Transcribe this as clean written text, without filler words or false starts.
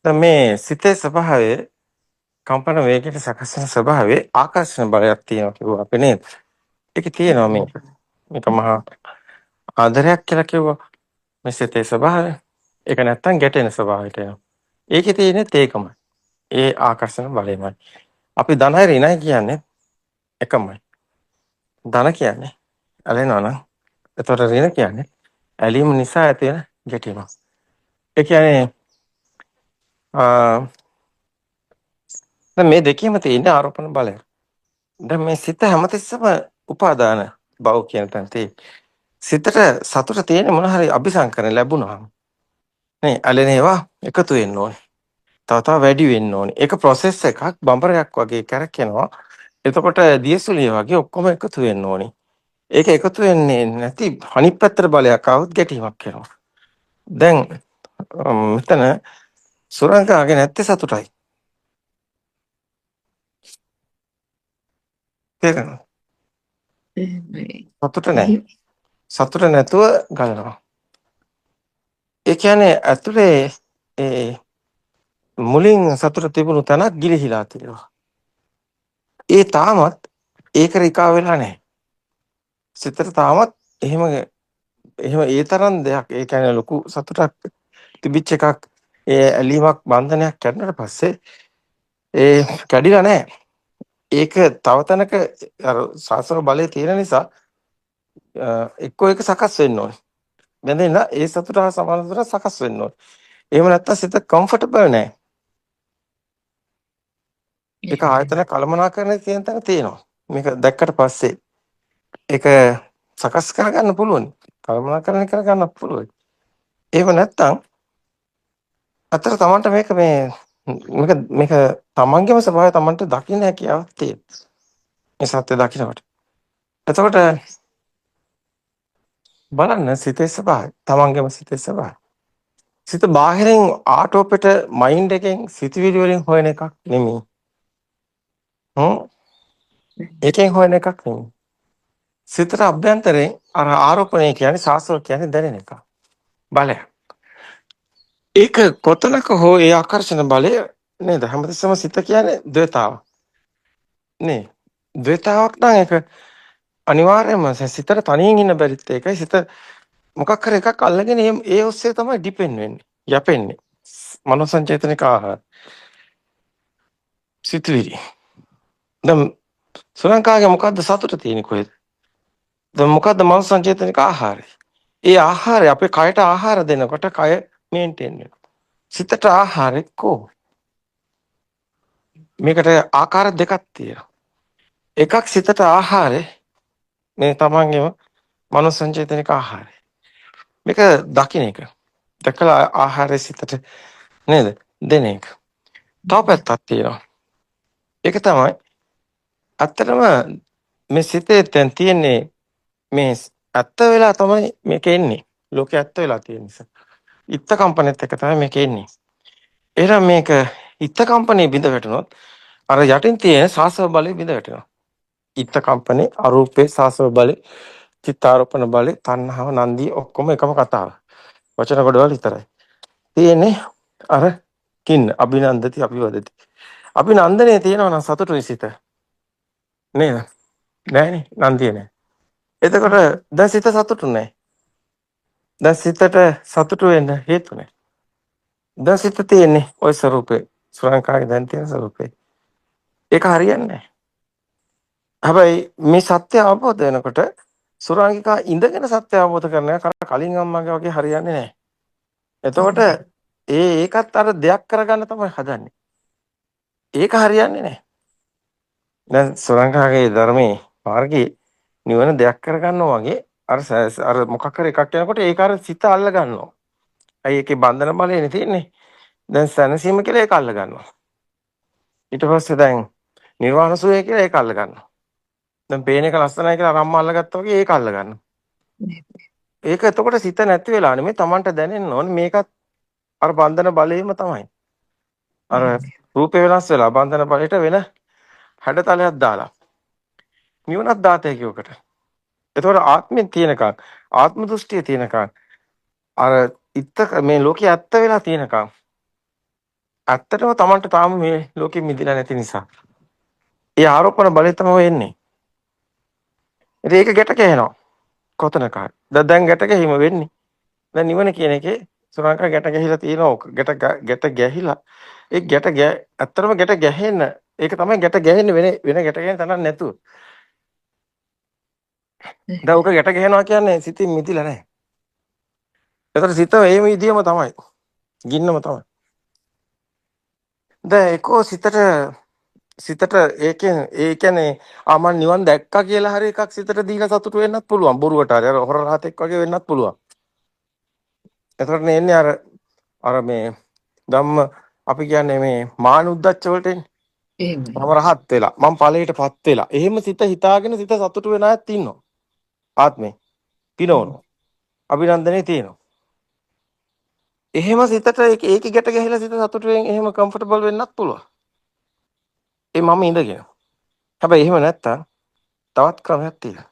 දැන් මේ සිතේ ස්වභාවය කම්පන වේගයට සකස් වෙන ස්වභාවයේ ආකර්ෂණ බලයක් තියෙනවා කිව්වා අපි නේද? ඒකේ තියෙනවා මේක මහා ආදරයක් කියලා කිව්වා. මේ සිතේ ස්වභාවය. ඒක නැත්තම් ගැටෙන ස්වභාවයට එනවා. ඒකේ තියෙනෙත් ඒකමයි. ඒ ආකර්ෂණ බලයමයි. අපි ධනයි ඍණයි කියන්නේ එකමයි. ධන කියන්නේ ඇලෙනවා නම් එතකොට ඍණ කියන්නේ ඇලීම නිසා ඇති වෙන ගැටීම. ඒ කියන්නේ දැන් මේ දෙකේම තියෙන ආරෝපණ බලය. දැන් මේ සිත හැමතිස්සම උපාදාන බව කියන තැන සිතට සතුට තියෙන මොන හරි අபிසංකරණ ලැබුණාම නේ ඇලෙන ඒවා එකතු වෙන්න ඕනේ. තව තව වැඩි වෙන්න ඕනේ. ඒක process එකක් බඹරයක් වගේ කරකිනවා. එතකොට දියසුලිය වගේ ඔක්කොම එකතු වෙන්න ඕනේ. ඒක එකතු වෙන්නේ නැති අනිත් පැත්තට බලයක් આવුත් ගැටීමක් වෙනවා. දැන් මෙතන සුරංගාගේ නැත්තේ සතුටයි. තේරෙනවද? සතුට නැහැ. සතුට නැතුව ගලනවා. ඒ කියන්නේ ඇතුලේ ඒ මුලින් සතුට තිබුණු තැනක් ගිලිහිලා තියෙනවා. ඒ තාමත් ඒක රිකා වෙලා නැහැ. සිතට තාමත් එහෙම ඒ තරම් දෙයක් ඒ කියන්නේ ලොකු සතුටක් තිබිච්ච එකක් ඒ ඇලීමක් බන්ධනයක් කැඩුණාට පස්සේ ඒ කැඩිලා නැහැ. ඒක තව තැනක අර සාසන බලය තියෙන නිසා එක්කෝ ඒක සකස් වෙන්න ඕනේ. බැඳෙන්න ඒ සතුට හා සමාන සතුට සකස් වෙන්න ඕනේ. එහෙම නැත්නම් සිත කම්ෆර්ටබල් නැහැ. ඒක ආයතන කළමනාකරණයේ තියෙන තැන තියෙනවා. මේක දැක්කට පස්සේ ඒක සකස් කරගන්න පුළුවන්. කළමනාකරණය කරගන්න පුළුවන්. එහෙම නැත්නම් අතර තමන්ට මේක තමන්ගේම ස්වභාවය තමන්ට දකින්න හැකියාවක් තියෙනවා. මේ සත්‍ය දකින්නකොට. එතකොට බලන්න සිතේ ස්වභාවය තමන්ගේම සිතේ ස්වභාවය. සිත බාහිරින් ආටෝපෙට මයින්ඩ් එකෙන් සිතවිලි වලින් හොයන එකක් නෙමෙයි. එකෙන් හොයන එකක් නෙමෙයි. සිතට අභ්‍යන්තරයෙන් අර ආරෝපණය කියන්නේ සාස්ත්‍ර කියන්නේ දැනෙන එක. බලය. ඒක කොතනක හෝ ඒ ආකර්ෂණ බලය නේද? හැමතිස්සම සිත කියන්නේ ද්වේතාව. නේ. ද්වේතාවක් නම් ඒක අනිවාර්යයෙන්ම සිතට තනියෙන් ඉන්න බැරිත් ඒකයි සිත මොකක් හරි එකක් අල්ලගෙන ඒ ඔස්සේ තමයි ඩිපෙන්ඩ් වෙන්නේ. යැපෙන්නේ. මනෝ සංචේතනික ආහාර. සිතුවිලි. දැන් සුරංකාගේ මොකද්ද සතුට තියෙන්නේ කොහෙද? දැන් මොකද්ද මනෝ සංචේතනික ආහාරය? ඒ ආහාරය අපේ කයට ආහාර දෙනකොට කය මේන්ටේන් වෙනවා. සිතට ආහාරය කො මේකට ආකාර දෙකක් තියෙනවා. එකක් සිතට ආහාරය මේ තමන්ගේම මනෝ සංචේතනික ආහාරය. මේක දකින්න එක. දැකලා ආහාරය සිතට නේද දෙන එක. තව පැත්තක් තියෙනවා. ඒක තමයි ඇත්තටම මේ සිතේ දැන් තියෙන්නේ මේ ඇත්ත වෙලා තමයි මේක එන්නේ. ලෝකේ ඇත්ත වෙලා තියෙන නිසා. ඉත්ත කම්පනෙත් එක තමයි මේක එන්නේ. එහෙනම් මේක ඉත්ත කම්පනේ බිඳ වැටුනොත් අර යටින් තියෙන සාසව බලය බිඳ වැටෙනවා. ඉත්ත කම්පනේ අරූපේ සාසව බලය, චිත්තාරෝපණ බලය, තණ්හාව, නන්දිය ඔක්කොම එකම කතාව. වචන කොටවල විතරයි. තියෙන්නේ අර කින්න අභිනන්දති අභිවදති. අභිනන්දනේ තියෙනවා නම් සතුටුයි සිත. නේද? නෑනේ නන්දිය නෑ. එතකොට දැන් සිත සතුටු නෑ. දැන් සිතට සතුටු වෙන්න හේතු නෑ. දැන් සිත තියෙන්නේ ওই ස්වරූපේ. සුරංකාගේ දැන් තියෙන ස්වරූපේ. ඒක හරියන්නේ නෑ. හැබැයි මේ සත්‍ය අවබෝධ වෙනකොට සුරංගිකා ඉඳගෙන සත්‍ය අවබෝධ කරනවා කලින් අම්මගේ වගේ හරියන්නේ නෑ. එතකොට ඒකත් අර දෙයක් කරගන්න තමයි හදන්නේ. ඒක හරියන්නේ නෑ. දැන් සුරංගාගේ ධර්මයේ මාර්ගයේ නිවන දෙයක් කරගන්නවා වගේ අර මොකක් හරි එකක් යනකොට ඒක අර සිත අල්ල ගන්නවා. අයි ඒකේ බන්ධන බලයනේ තියෙන්නේ. දැන් සනසීම කියලා ඒක අල්ල ගන්නවා. ඊට පස්සේ දැන් නිර්වාණ සුවය කියලා ඒක අල්ල ගන්නවා. දැන් පේන එක ලස්සනයි කියලා අරම්ම අල්ලගත්තා වගේ ඒක අල්ල ගන්නවා. ඒක එතකොට සිත නැති වෙලා නෙමෙයි Tamanට දැනෙන්න ඕනේ මේකත් අර බන්ධන බලයේම තමයි. අර රූපේ වෙනස් වෙලා බන්ධන බලයට වෙන හැඩතලයක් දාලා. නිවනක් දාතේ කියෝකට. එතකොට ආත්මෙන් තියෙනකන් ආත්ම දෘෂ්ටිය තියෙනකන් අර ඉත්ත මේ ලෝකයේ ඇත්ත වෙලා තියෙනකන් ඇත්තටම Tamanට තාම මේ ලෝකෙ මිදිලා නැති නිසා. ඒ ආරෝපණ බලය තමයි එන්නේ. ඉතින් ඒක ගැට ගහනවා. කොතනක හරි. දැන් ගැට ගැහිම වෙන්නේ. දැන් නිවන කියන එකේ සුරංකා ගැට ගැහිලා තියෙනවා. ගැට ගැහිලා ඒ ඇත්තටම ගැට ගැහෙන්න ඒක තමයි ගැට ගැහෙන්නේ වෙන ගැට ගැහෙන්න තනක් නැතුව. දැන් උක ගැට ගැහෙනවා කියන්නේ සිතින් මිදිලා නැහැ. ඒතර සිත ඒ විදියම තමයි. ගින්නම තමයි. දැන් ඒකෝ සිතට ඒ කියන්නේ මම නිවන් දැක්කා කියලා හරි එකක් සිතට දීලා සතුටු වෙන්නත් පුළුවන්. බොරුවට හරි අර හොර රහතෙක් වගේ වෙන්නත් පුළුවන්. එතකොට එන්නේ අර මේ ධම්ම අපි කියන්නේ මේ මාන උද්දච්ච වලට එන්නේ. එහෙමයි. මම රහත් වෙලා මම ඵලයටපත් වෙලා. එහෙම සිත හිතාගෙන සිත සතුටු වෙන අයත් ඉන්නවා. ආත්මේ පිනවනවා. අභිනන්දනේ තියෙනවා. එහෙම සිතට ඒකේ ගැට ගැහිලා සිත සතුටු වෙන එහෙම කම්ෆර්ටබල් වෙන්නත් පුළුවන්. ඒ මම ඉඳගෙන. හැබැයි එහෙම නැත්තම් තවත් ක්‍රමයක් තියෙනවා.